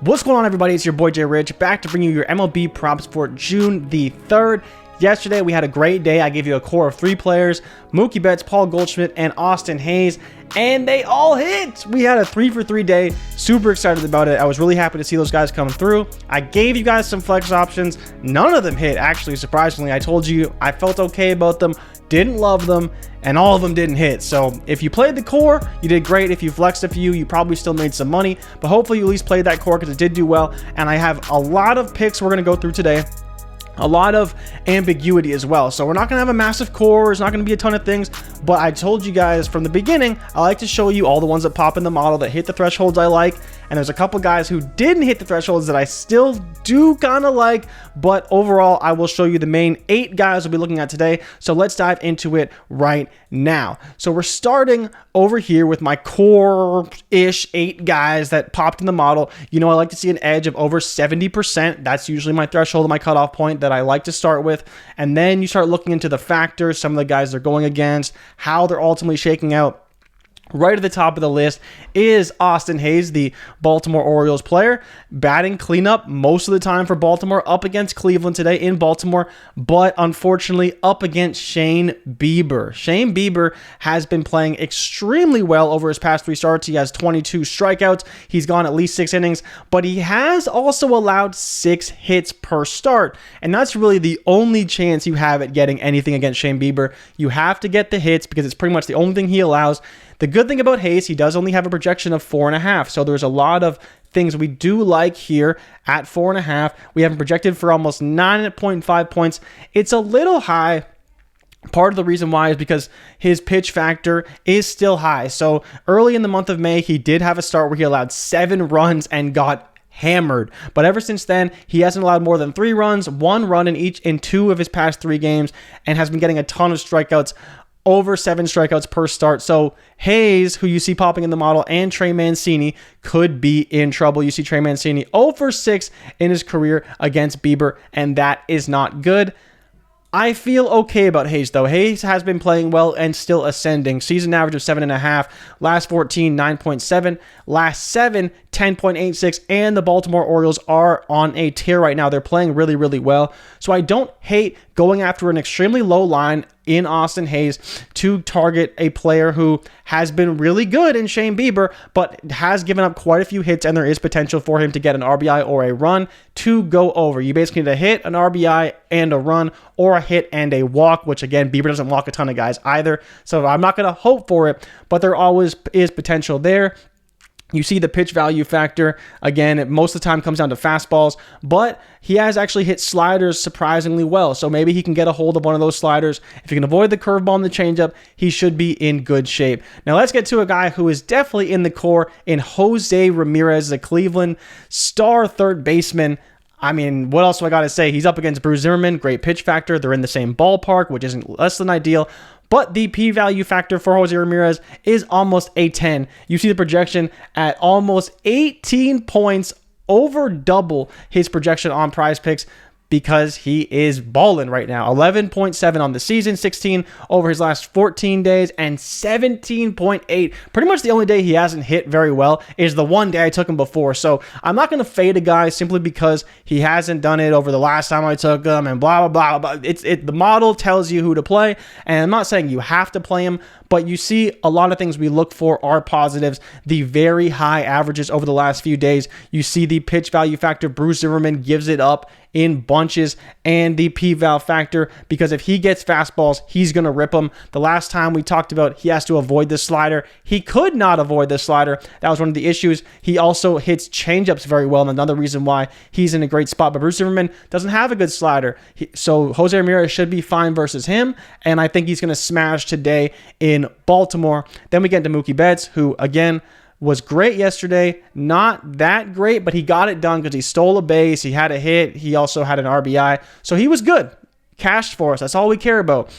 What's going on, everybody? It's your boy Jay Rich, back to bring you your MLB props for June the 3rd. Yesterday, we had a great day. I gave you a core of 3 players, Mookie Betts, Paul Goldschmidt, and Austin Hayes, and they all hit. We had a 3 for 3 day. Super excited about it. I was really happy to see those guys come through. I gave you guys some flex options. None of them hit, actually, surprisingly. I told you I felt okay about them, didn't love them, and all of them didn't hit. So if you played the core, you did great. If you flexed a few, you probably still made some money, but hopefully you at least played that core because it did do well. And I have a lot of picks we're going to go through today. A lot of ambiguity as well. So we're not going to have a massive core. There's not going to be a ton of things, but I told you guys from the beginning, I like to show you all the ones that pop in the model that hit the thresholds I like. And there's a couple guys who didn't hit the thresholds that I still do kind of like, but overall, I will show you the main 8 guys we'll be looking at today. So let's dive into it right now. So we're starting over here with my core-ish 8 guys that popped in the model. You know, I like to see an edge of over 70%. That's usually my threshold, my cutoff point that I like to start with. And then you start looking into the factors, some of the guys they're going against, how they're ultimately shaking out. Right at the top of the list is Austin Hayes, the Baltimore Orioles player, batting cleanup most of the time for Baltimore, up against Cleveland today in Baltimore, but unfortunately up against Shane Bieber. Shane Bieber has been playing extremely well over his past 3 starts. He has 22 strikeouts. He's gone at least 6 innings, but he has also allowed 6 hits per start, and that's really the only chance you have at getting anything against Shane Bieber. You have to get the hits because it's pretty much the only thing he allows. The good thing about Hayes, he does only have a projection of 4.5, so there's a lot of things we do like here at 4.5. We have him projected for almost 9.5 points. It's a little high. Part of the reason why is because his pitch factor is still high. So early in the month of May, he did have a start where he allowed 7 runs and got hammered, but ever since then he hasn't allowed more than 3 runs, 1 run in 2 of his past 3 games, and has been getting a ton of strikeouts, over 7 strikeouts per start. So Hayes, who you see popping in the model, and Trey Mancini could be in trouble. You see Trey Mancini 0 for 6 in his career against Bieber, and that is not good. I feel okay about Hayes, though. Hayes has been playing well and still ascending. Season average of 7.5, last 14, 9.7, last 7, 10.86, and the Baltimore Orioles are on a tear right now. They're playing really, really well. So I don't hate going after an extremely low line in Austin Hayes to target a player who has been really good in Shane Bieber, but has given up quite a few hits, and there is potential for him to get an RBI or a run to go over. You basically need a hit, an RBI, and a run, or a hit and a walk, which again, Bieber doesn't walk a ton of guys either, so I'm not going to hope for it, but there always is potential there. You see the pitch value factor. Again, it most of the time comes down to fastballs, but he has actually hit sliders surprisingly well. So maybe he can get a hold of one of those sliders. If he can avoid the curveball and the changeup, he should be in good shape. Now let's get to a guy who is definitely in the core in Jose Ramirez, the Cleveland star third baseman. I mean, what else do I got to say? He's up against Bruce Zimmerman, great pitch factor. They're in the same ballpark, which isn't less than ideal. But the p-value factor for Jose Ramirez is almost a 10. You see the projection at almost 18 points, over double his projection on PrizePicks, because he is balling right now. 11.7 on the season, 16 over his last 14 days, and 17.8. Pretty much the only day he hasn't hit very well is the one day I took him before. So I'm not going to fade a guy simply because he hasn't done it over the last time I took him and blah, blah, blah. The model tells you who to play, and I'm not saying you have to play him, but you see a lot of things we look for are positives. The very high averages over the last few days. You see the pitch value factor. Bruce Zimmerman gives it up in bunches, and the p-val factor, because if he gets fastballs, he's going to rip them. The last time we talked about he has to avoid the slider. He could not avoid the slider. That was one of the issues. He also hits changeups very well, and another reason why he's in a great spot. But Bruce Zimmerman doesn't have a good slider. So Jose Ramirez should be fine versus him, and I think he's going to smash today in Baltimore. Then we get to Mookie Betts, who, again, was great yesterday. Not that great, but he got it done because he stole a base. He had a hit. He also had an RBI. So he was good. Cashed for us. That's all we care about.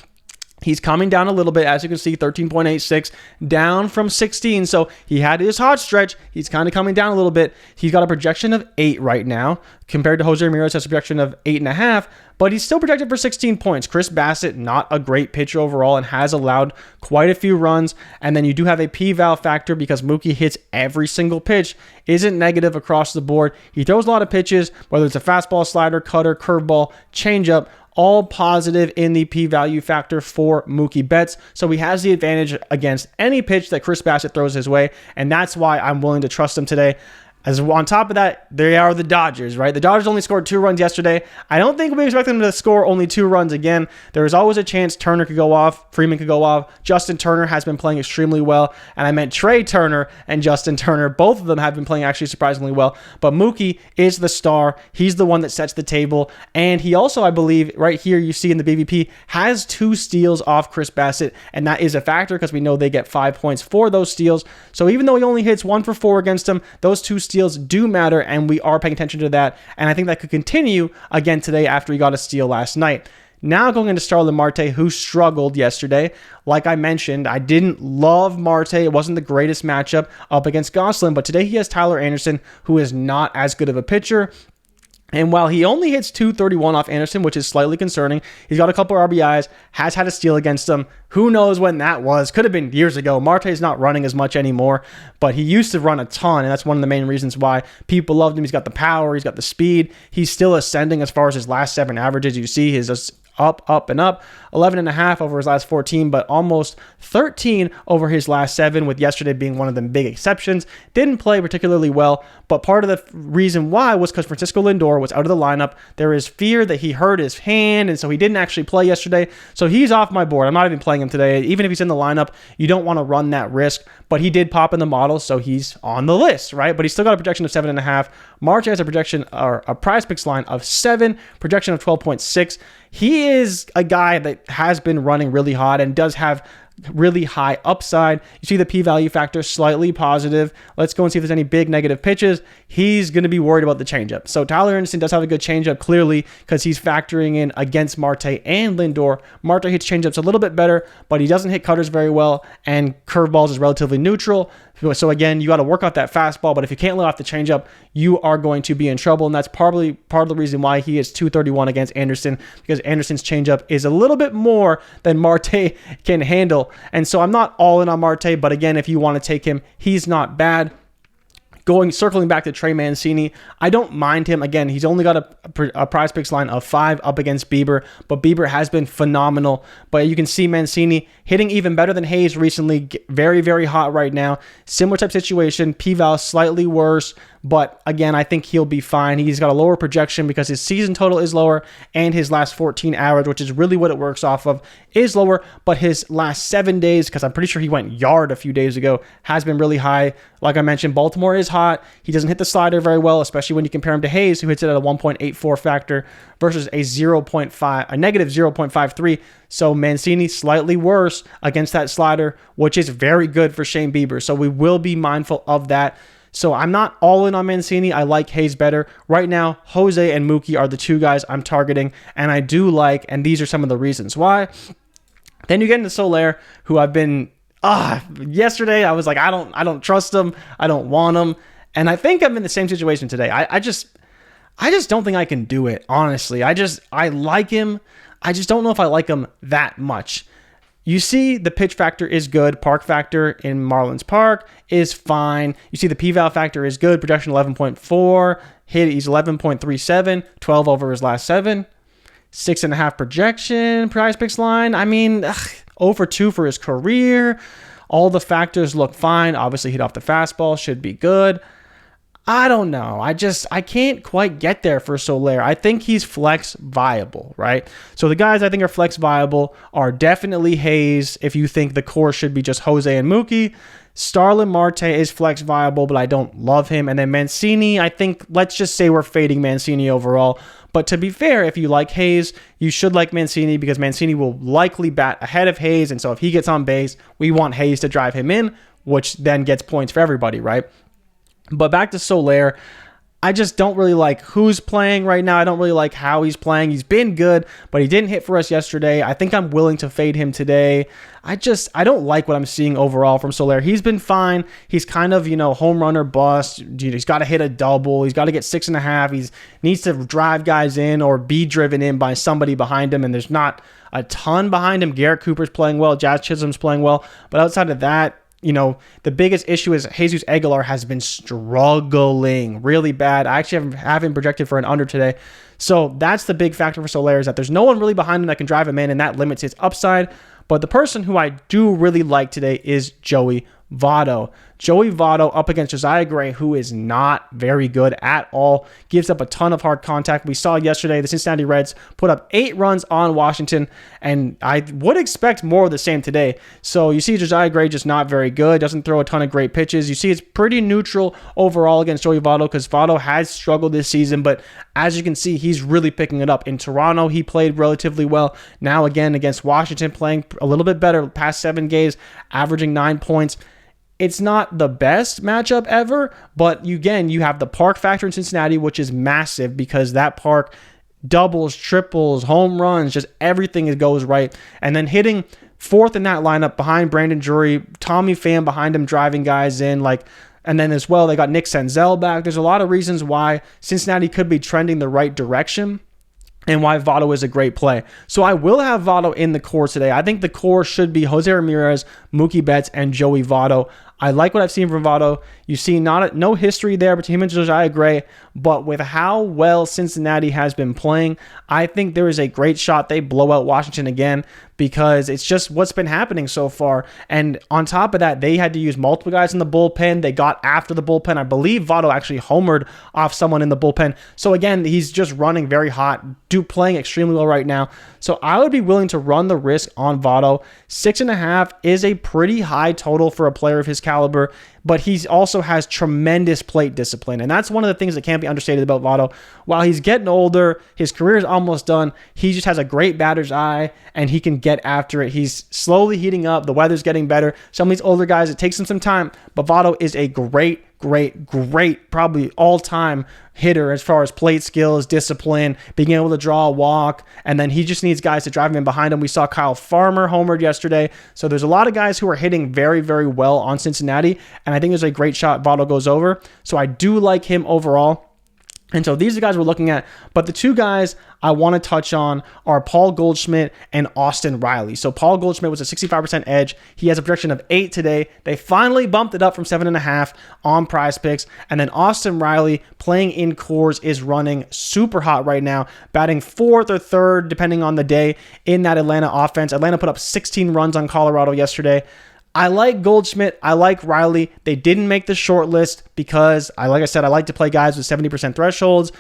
He's coming down a little bit, as you can see, 13.86, down from 16. So he had his hot stretch. He's kind of coming down a little bit. He's got a projection of 8 right now, compared to Jose Ramirez has a projection of 8.5, but he's still projected for 16 points. Chris Bassitt, not a great pitcher overall, and has allowed quite a few runs. And then you do have a P-Val factor because Mookie hits every single pitch, isn't negative across the board. He throws a lot of pitches, whether it's a fastball, slider, cutter, curveball, changeup, all positive in the P-value factor for Mookie Betts. So he has the advantage against any pitch that Chris Bassitt throws his way, and that's why I'm willing to trust him today. As on top of that, they are the Dodgers, right? The Dodgers only scored 2 runs yesterday. I don't think we expect them to score only 2 runs again. There is always a chance Turner could go off, Freeman could go off. Justin Turner has been playing extremely well, and I meant Trey Turner and Justin Turner. Both of them have been playing actually surprisingly well, but Mookie is the star. He's the one that sets the table, and he also, I believe, right here you see in the BVP, has 2 steals off Chris Bassitt, and that is a factor because we know they get 5 points for those steals. So even though he only hits 1 for 4 against him, those 2 steals do matter, and we are paying attention to that, and I think that could continue again today after he got a steal last night. Now going into Starling Marte, who struggled yesterday. Like I mentioned, I didn't love Marte. It wasn't the greatest matchup up against Goslin, but today he has Tyler Anderson, who is not as good of a pitcher. And while he only hits 231 off Anderson, which is slightly concerning, he's got a couple RBIs, has had a steal against him. Who knows when that was? Could have been years ago. Marte's not running as much anymore, but he used to run a ton, and that's one of the main reasons why people loved him. He's got the power, he's got the speed. He's still ascending as far as his last 7 averages. You see his just up, and up. 11.5 over his last 14, but almost 13 over his last 7, with yesterday being one of the big exceptions. Didn't play particularly well, but part of the reason why was because Francisco Lindor was out of the lineup. There is fear that he hurt his hand, and so he didn't actually play yesterday. So he's off my board. I'm not even playing him today. Even if he's in the lineup, you don't want to run that risk, but he did pop in the model, so he's on the list, right? But he's still got a projection of 7.5. Marte has a projection, or a PrizePicks line of 7, projection of 12.6. He is a guy that has been running really hot and does have really high upside. You see the P-value factor slightly positive. Let's go and see if there's any big negative pitches. He's going to be worried about the changeup. So Tyler Anderson does have a good changeup, clearly, because he's factoring in against Marte and Lindor. Marte hits changeups a little bit better, but he doesn't hit cutters very well, and curveballs is relatively neutral. So again, you got to work out that fastball, but if you can't let off the changeup, you are going to be in trouble, and that's probably part of the reason why he is 231 against Anderson, because Anderson's changeup is a little bit more than Marte can handle. And so I'm not all in on Marte, but again, if you want to take him, he's not bad. Circling back to Trey Mancini, I don't mind him. Again, he's only got a PrizePicks line of 5 up against Bieber, but Bieber has been phenomenal. But you can see Mancini hitting even better than Hayes recently. Very, very hot right now. Similar type situation. P-Val slightly worse, but again, I think he'll be fine. He's got a lower projection because his season total is lower, and his last 14 average, which is really what it works off of, is lower. But his last 7 days, because I'm pretty sure he went yard a few days ago, has been really high. Like I mentioned, Baltimore is hot. He doesn't hit the slider very well, especially when you compare him to Hayes, who hits it at a 1.84 factor versus a negative 0.53. So Mancini slightly worse against that slider, which is very good for Shane Bieber. So we will be mindful of that. So I'm not all in on Mancini. I like Hayes better. Right now, Jose and Mookie are the 2 guys I'm targeting, and I do like, and these are some of the reasons why. Then you get into Soler, who I've been yesterday I was like, I don't trust him. I don't want him. And I think I'm in the same situation today. I just don't think I can do it, honestly. I like him. I just don't know if I like him that much. You see the pitch factor is good. Park factor in Marlins Park is fine. You see the P-Val factor is good. Projection 11.4. He's 11.37. 12 over his last 7. 6.5 projection. PrizePicks line. I mean, 0 for 2 for his career. All the factors look fine. Obviously, hit off the fastball. Should be good. I don't know. I can't quite get there for Soler. I think he's flex viable, right? So the guys I think are flex viable are definitely Hayes, if you think the core should be just Jose and Mookie. Starling Marte is flex viable, but I don't love him. And then Mancini, I think, let's just say we're fading Mancini overall. But to be fair, if you like Hayes, you should like Mancini, because Mancini will likely bat ahead of Hayes. And so if he gets on base, we want Hayes to drive him in, which then gets points for everybody, right? But back to Soler, I just don't really like who's playing right now. I don't really like how he's playing. He's been good, but he didn't hit for us yesterday. I think I'm willing to fade him today. I don't like what I'm seeing overall from Soler. He's been fine. He's kind of, home runner bust. He's got to hit a double. He's got to get 6.5. He needs to drive guys in or be driven in by somebody behind him, and there's not a ton behind him. Garrett Cooper's playing well. Jazz Chisholm's playing well. But outside of that, the biggest issue is Jesus Aguilar has been struggling really bad. I actually have him projected for an under today. So that's the big factor for Soler, is that there's no one really behind him that can drive him in, and that limits his upside. But the person who I do really like today is Joey Votto. Joey Votto up against Josiah Gray, who is not very good at all. Gives up a ton of hard contact. We saw yesterday the Cincinnati Reds put up 8 runs on Washington, and I would expect more of the same today. So you see Josiah Gray just not very good. Doesn't throw a ton of great pitches. You see it's pretty neutral overall against Joey Votto, because Votto has struggled this season, but as you can see, he's really picking it up. In Toronto, he played relatively well. Now again against Washington, playing a little bit better past 7 games, averaging 9 points. It's not the best matchup ever, but you have the park factor in Cincinnati, which is massive because that park doubles, triples, home runs, just everything goes right. And then hitting 4th in that lineup behind Brandon Drury, Tommy Pham behind him driving guys in, and then as well, they got Nick Senzel back. There's a lot of reasons why Cincinnati could be trending the right direction, and why Votto is a great play. So I will have Votto in the core today. I think the core should be Jose Ramirez, Mookie Betts, and Joey Votto. I like what I've seen from Votto. You see no history there between him and Josiah Gray, but with how well Cincinnati has been playing, I think there is a great shot they blow out Washington again, because it's just what's been happening so far. And on top of that, they had to use multiple guys in the bullpen. They got after the bullpen. I believe Votto actually homered off someone in the bullpen. So again, he's just running very hot, playing extremely well right now. So I would be willing to run the risk on Votto. 6.5 is a pretty high total for a player of his caliber, but he also has tremendous plate discipline. And that's one of the things that can't be understated about Votto. While he's getting older, his career is almost done, he just has a great batter's eye, and he can get after it. He's slowly heating up. The weather's getting better. Some of these older guys, it takes them some time, but Votto is a great, probably all-time hitter as far as plate skills, discipline, being able to draw a walk, and then he just needs guys to drive him in behind him. We saw Kyle Farmer homered yesterday, so there's a lot of guys who are hitting very, very well on Cincinnati, and I think there's a great shot Votto goes over, so I do like him overall. And so these are the guys we're looking at. But the 2 guys I want to touch on are Paul Goldschmidt and Austin Riley. So Paul Goldschmidt was a 65% edge. He has a projection of 8 today. They finally bumped it up from 7.5 on PrizePicks. And then Austin Riley, playing in Coors, is running super hot right now, batting 4th or 3rd, depending on the day, in that Atlanta offense. Atlanta put up 16 runs on Colorado yesterday. I like Goldschmidt. I like Riley. They didn't make the short list because, like I said, I like to play guys with 70% thresholds.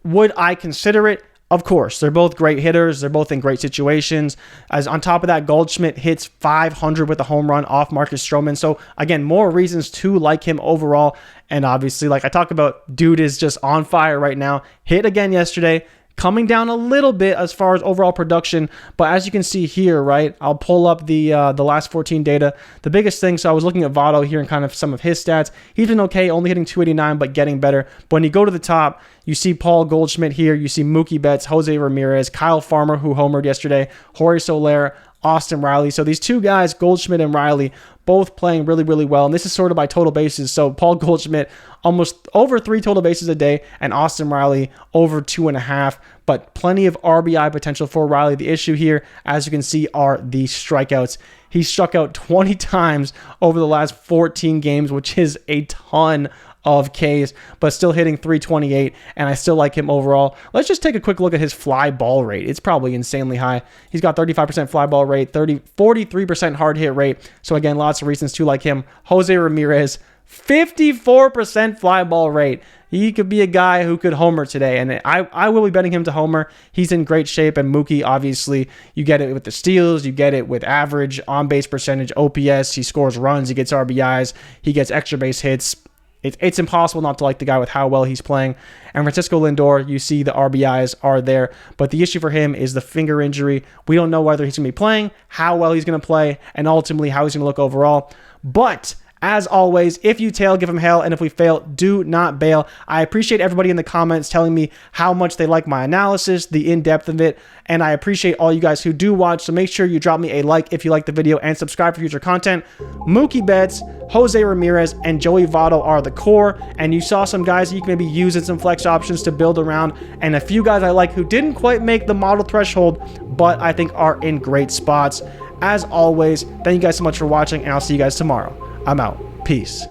Would I consider it? Of course. They're both great hitters. They're both in great situations. As on top of that, Goldschmidt hits 500 with a home run off Marcus Stroman. So again, more reasons to like him overall. And obviously, like I talked about, dude is just on fire right now. Hit again yesterday. Coming down a little bit as far as overall production, but as you can see here, right, I'll pull up the last 14 data. The biggest thing, so I was looking at Votto here and kind of some of his stats. He's been okay, only hitting 289, but getting better. But when you go to the top, you see Paul Goldschmidt here, you see Mookie Betts, Jose Ramirez, Kyle Farmer, who homered yesterday, Jorge Soler, Austin Riley. So these 2 guys, Goldschmidt and Riley, both playing really, really well. And this is sort of by total bases. So Paul Goldschmidt, almost over 3 total bases a day, and Austin Riley over 2.5. But plenty of RBI potential for Riley. The issue here, as you can see, are the strikeouts. He struck out 20 times over the last 14 games, which is a ton of Ks, but still hitting 328, and I still like him overall. Let's just take a quick look at his fly ball rate. It's probably insanely high. He's got 35% fly ball rate, 43% hard hit rate. So again, lots of reasons to like him. Jose Ramirez, 54% fly ball rate. He could be a guy who could homer today, and I will be betting him to homer. He's in great shape, and Mookie, obviously, you get it with the steals, you get it with average on-base percentage, OPS, he scores runs, he gets RBIs, he gets extra base hits. It's impossible not to like the guy with how well he's playing. And Francisco Lindor, you see the RBIs are there. But the issue for him is the finger injury. We don't know whether he's going to be playing, how well he's going to play, and ultimately how he's going to look overall. But As always, if you tail, give them hell, and if we fail, do not bail. I appreciate everybody in the comments telling me how much they like my analysis, the in-depth of it, and I appreciate all you guys who do watch, so make sure you drop me a like if you like the video and subscribe for future content. Mookie Betts, Jose Ramirez, and Joey Votto are the core, and you saw some guys that you can maybe use in some flex options to build around, and a few guys I like who didn't quite make the model threshold, but I think are in great spots. As always, thank you guys so much for watching, and I'll see you guys tomorrow. I'm out. Peace.